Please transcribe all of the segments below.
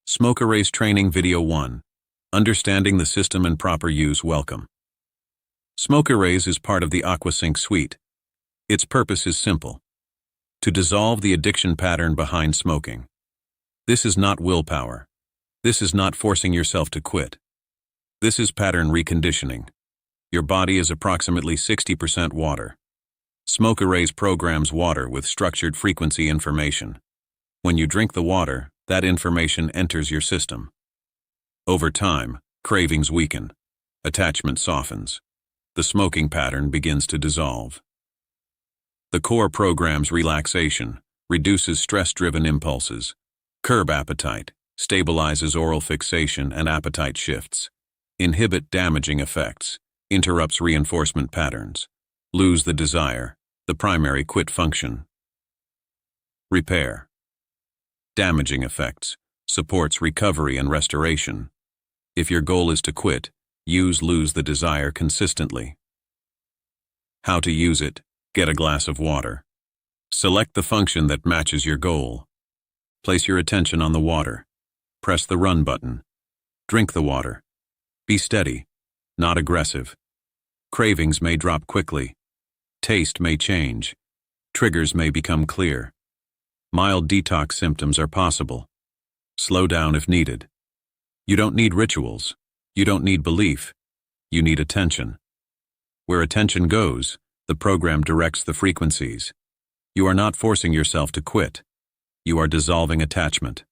Smokerase Training Video 1. Understanding the System and Proper Use. Welcome. Smokerase is part of the AquaSync suite. Its purpose is simple: to dissolve the addiction pattern behind smoking. This is not willpower. This is not forcing yourself to quit. This is pattern reconditioning. Your body is approximately 60% water. Smokerase programs water with structured frequency information. When you drink the water, that information enters your system. Over time, cravings weaken. Attachment softens. The smoking pattern begins to dissolve. The core programs relaxation, reduces stress-driven impulses, curb appetite, stabilizes oral fixation and appetite shifts, inhibit damaging effects, interrupts reinforcement patterns, lose the desire, the primary quit function. Repair. Damaging effects, supports recovery and restoration. If your goal is to quit, lose the desire consistently. How to use it: get a glass of water. Select the function that matches your goal. Place your attention on the water. Press the run button. Drink the water. Be steady, not aggressive. Cravings may drop quickly. Taste may change. Triggers may become clear. Mild detox symptoms are possible. Slow down if needed. You don't need rituals. You don't need belief. You need attention. Where attention goes, the program directs the frequencies. You are not forcing yourself to quit. You are dissolving attachment.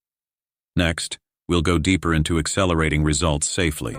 Next, we'll go deeper into accelerating results safely.